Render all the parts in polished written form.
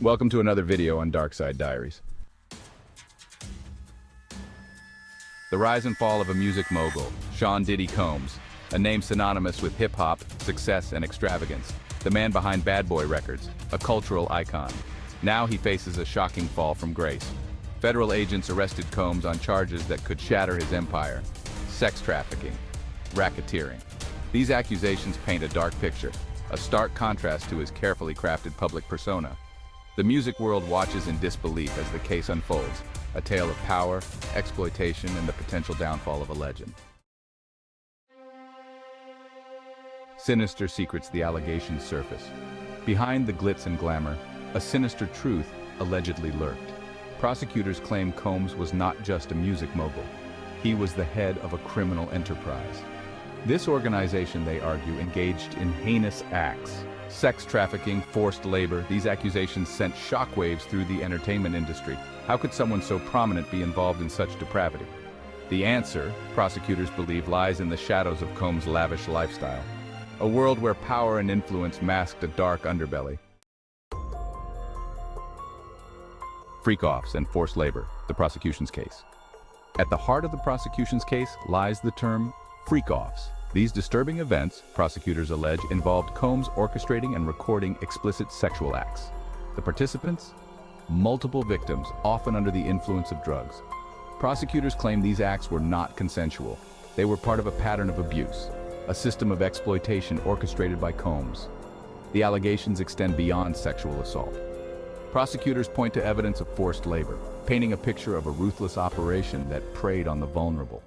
Welcome to another video on Dark Side Diaries. The rise and fall of a music mogul, P Diddy Combs, a name synonymous with hip-hop, success, and extravagance. The man behind Bad Boy Records, a cultural icon. Now he faces a shocking fall from grace. Federal agents arrested Combs on charges that could shatter his empire: sex trafficking, racketeering. These accusations paint a dark picture, a stark contrast to his carefully crafted public persona. The music world watches in disbelief as the case unfolds, a tale of power, exploitation, and the potential downfall of a legend. Sinister secrets: the allegations surface. Behind the glitz and glamour, a sinister truth allegedly lurked. Prosecutors claim Combs was not just a music mogul. He was the head of a criminal enterprise. This organization, they argue, engaged in heinous acts. Sex trafficking, forced labor. These accusations sent shockwaves through the entertainment industry. How could someone so prominent be involved in such depravity? The answer, prosecutors believe, lies in the shadows of Combs' lavish lifestyle. A world where power and influence masked a dark underbelly. Freak-offs and forced labor, the prosecution's case. At the heart of the prosecution's case lies the term freak-offs. These disturbing events, prosecutors allege, involved Combs orchestrating and recording explicit sexual acts. The participants? Multiple victims, often under the influence of drugs. Prosecutors claim these acts were not consensual. They were part of a pattern of abuse, a system of exploitation orchestrated by Combs. The allegations extend beyond sexual assault. Prosecutors point to evidence of forced labor, painting a picture of a ruthless operation that preyed on the vulnerable.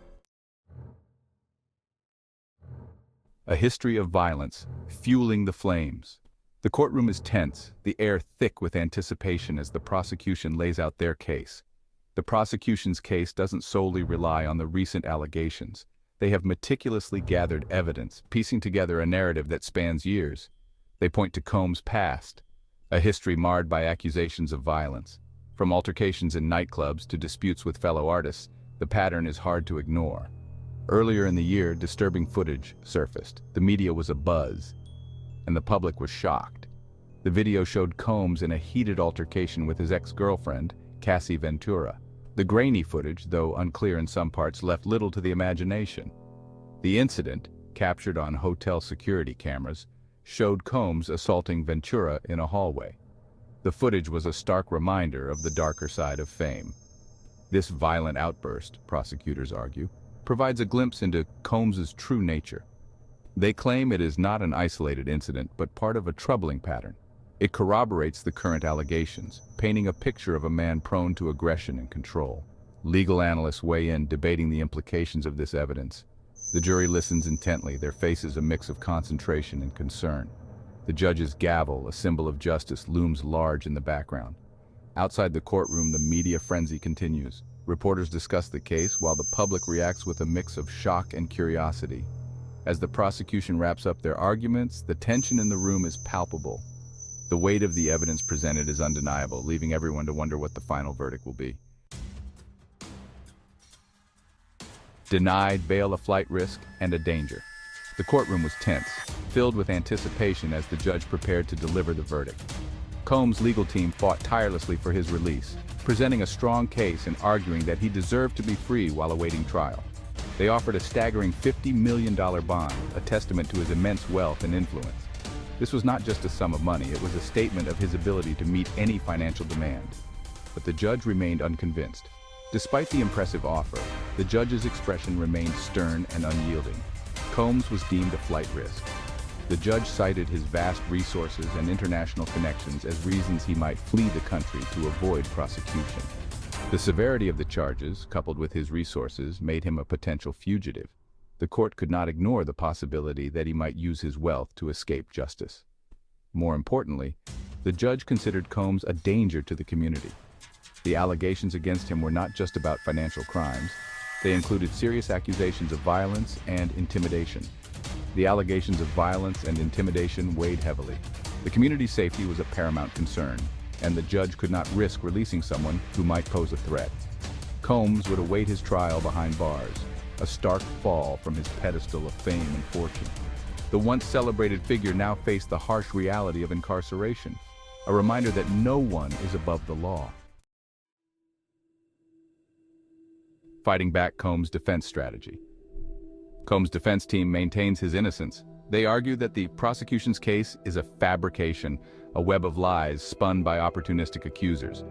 A history of violence, fueling the flames. The courtroom is tense, the air thick with anticipation as the prosecution lays out their case. The prosecution's case doesn't solely rely on the recent allegations. They have meticulously gathered evidence, piecing together a narrative that spans years. They point to Combs' past, a history marred by accusations of violence. From altercations in nightclubs to disputes with fellow artists, the pattern is hard to ignore. Earlier in the year, disturbing footage surfaced. The media was abuzz, and the public was shocked. The video showed Combs in a heated altercation with his ex-girlfriend, Cassie Ventura. The grainy footage, though unclear in some parts, left little to the imagination. The incident, captured on hotel security cameras, showed Combs assaulting Ventura in a hallway. The footage was a stark reminder of the darker side of fame. This violent outburst, prosecutors argue, provides a glimpse into Combs' true nature. They claim it is not an isolated incident, but part of a troubling pattern. It corroborates the current allegations, painting a picture of a man prone to aggression and control. Legal analysts weigh in, debating the implications of this evidence. The jury listens intently, their faces a mix of concentration and concern. The judge's gavel, a symbol of justice, looms large in the background. Outside the courtroom, the media frenzy continues. Reporters discuss the case, while the public reacts with a mix of shock and curiosity. As the prosecution wraps up their arguments, the tension in the room is palpable. The weight of the evidence presented is undeniable, leaving everyone to wonder what the final verdict will be. Denied bail, a flight risk, and a danger. The courtroom was tense, filled with anticipation as the judge prepared to deliver the verdict. Combs' legal team fought tirelessly for his release, presenting a strong case and arguing that he deserved to be free while awaiting trial. They offered a staggering $50 million bond, a testament to his immense wealth and influence. This was not just a sum of money, it was a statement of his ability to meet any financial demand. But the judge remained unconvinced. Despite the impressive offer, the judge's expression remained stern and unyielding. Combs was deemed a flight risk. The judge cited his vast resources and international connections as reasons he might flee the country to avoid prosecution. The severity of the charges, coupled with his resources, made him a potential fugitive. The court could not ignore the possibility that he might use his wealth to escape justice. More importantly, the judge considered Combs a danger to the community. The allegations against him were not just about financial crimes. They included serious accusations of violence and intimidation. The allegations of violence and intimidation weighed heavily. The community's safety was a paramount concern, and the judge could not risk releasing someone who might pose a threat. Combs would await his trial behind bars, a stark fall from his pedestal of fame and fortune. The once celebrated figure now faced the harsh reality of incarceration. a reminder that no one is above the law. Fighting back Combs' defense strategy. Combs' defense team maintains his innocence. They argue that the prosecution's case is a fabrication, a web of lies spun by opportunistic accusers.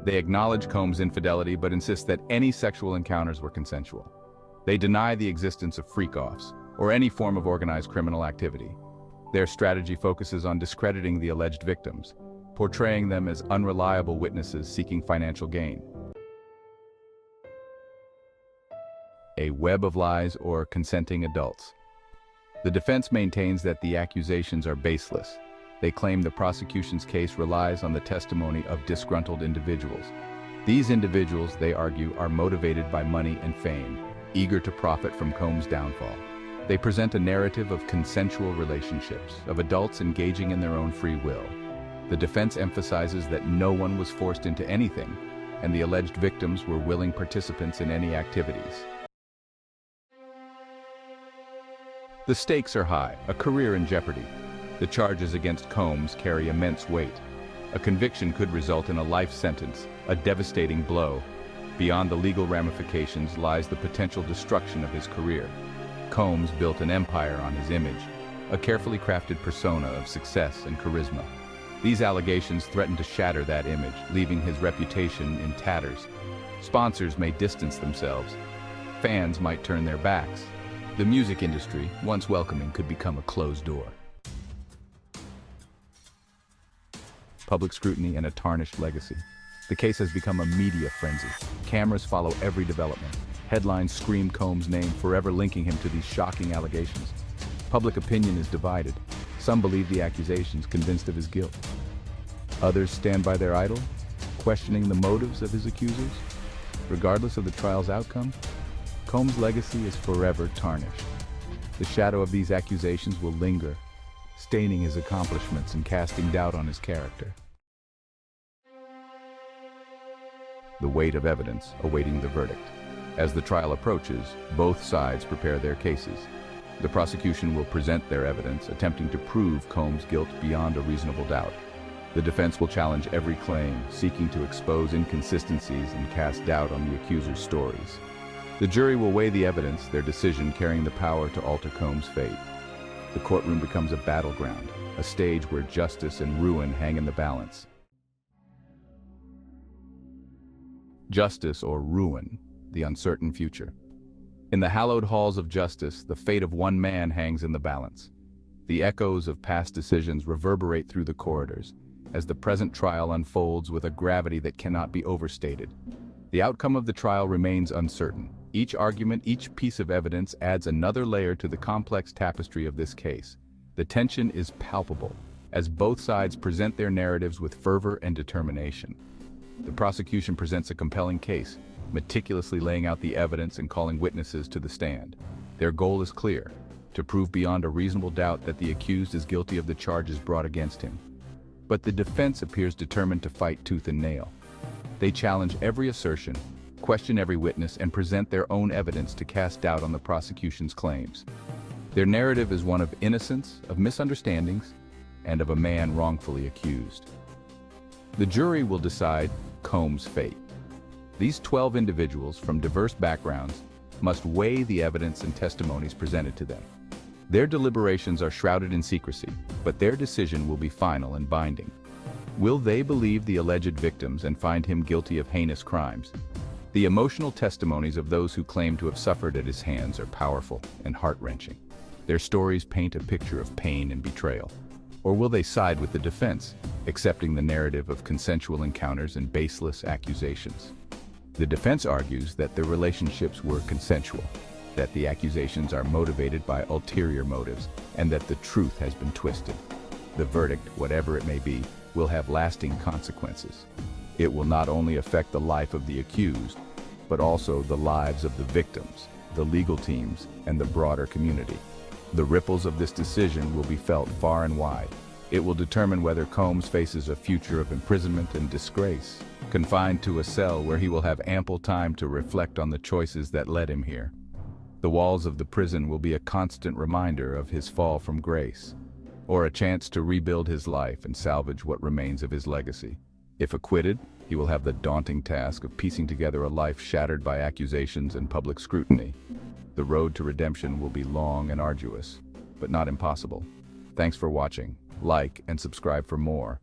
They acknowledge Combs' infidelity but insist that any sexual encounters were consensual. They deny the existence of freak-offs or any form of organized criminal activity. Their strategy focuses on discrediting the alleged victims, portraying them as unreliable witnesses seeking financial gain. A web of lies or consenting adults. The defense maintains that the accusations are baseless. They claim the prosecution's case relies on the testimony of disgruntled individuals. These individuals, they argue, are motivated by money and fame, eager to profit from Combs' downfall. They present a narrative of consensual relationships, of adults engaging in their own free will. The defense emphasizes that no one was forced into anything, and the alleged victims were willing participants in any activities. The stakes are high, a career in jeopardy. The charges against Combs carry immense weight. A conviction could result in a life sentence, a devastating blow. Beyond the legal ramifications lies the potential destruction of his career. Combs built an empire on his image, a carefully crafted persona of success and charisma. These allegations threaten to shatter that image, leaving his reputation in tatters. Sponsors may distance themselves. Fans might turn their backs. The music industry, once welcoming, could become a closed door. Public scrutiny and a tarnished legacy. The case has become a media frenzy. Cameras follow every development. Headlines scream Combs' name, forever linking him to these shocking allegations. Public opinion is divided. Some believe the accusations, convinced of his guilt. Others stand by their idol, questioning the motives of his accusers. Regardless of the trial's outcome, Combs' legacy is forever tarnished. The shadow of these accusations will linger, staining his accomplishments and casting doubt on his character. The weight of evidence awaiting the verdict. As the trial approaches, both sides prepare their cases. The prosecution will present their evidence, attempting to prove Combs' guilt beyond a reasonable doubt. The defense will challenge every claim, seeking to expose inconsistencies and cast doubt on the accuser's stories. The jury will weigh the evidence, their decision carrying the power to alter Combs' fate. The courtroom becomes a battleground, a stage where justice and ruin hang in the balance. Justice or ruin, the uncertain future. In the hallowed halls of justice, the fate of one man hangs in the balance. The echoes of past decisions reverberate through the corridors, as the present trial unfolds with a gravity that cannot be overstated. The outcome of the trial remains uncertain. Each argument, each piece of evidence adds another layer to the complex tapestry of this case. The tension is palpable, as both sides present their narratives with fervor and determination. The prosecution presents a compelling case, meticulously laying out the evidence and calling witnesses to the stand. Their goal is clear: to prove beyond a reasonable doubt that the accused is guilty of the charges brought against him. But the defense appears determined to fight tooth and nail. They challenge every assertion, question every witness, and present their own evidence to cast doubt on the prosecution's claims. Their narrative is one of innocence, of misunderstandings, and of a man wrongfully accused. The jury will decide Combs' fate. These 12 individuals from diverse backgrounds must weigh the evidence and testimonies presented to them. Their deliberations are shrouded in secrecy, but their decision will be final and binding. Will they believe the alleged victims and find him guilty of heinous crimes? The emotional testimonies of those who claim to have suffered at his hands are powerful and heart-wrenching. Their stories paint a picture of pain and betrayal. Or will they side with the defense, accepting the narrative of consensual encounters and baseless accusations? The defense argues that the relationships were consensual, that the accusations are motivated by ulterior motives, and that the truth has been twisted. The verdict, whatever it may be, will have lasting consequences. It will not only affect the life of the accused, but also the lives of the victims, the legal teams, and the broader community. The ripples of this decision will be felt far and wide. It will determine whether Combs faces a future of imprisonment and disgrace, confined to a cell where he will have ample time to reflect on the choices that led him here. The walls of the prison will be a constant reminder of his fall from grace, or a chance to rebuild his life and salvage what remains of his legacy. If acquitted, he will have the daunting task of piecing together a life shattered by accusations and public scrutiny. The road to redemption will be long and arduous, but not impossible. Thanks for watching. Like and subscribe for more.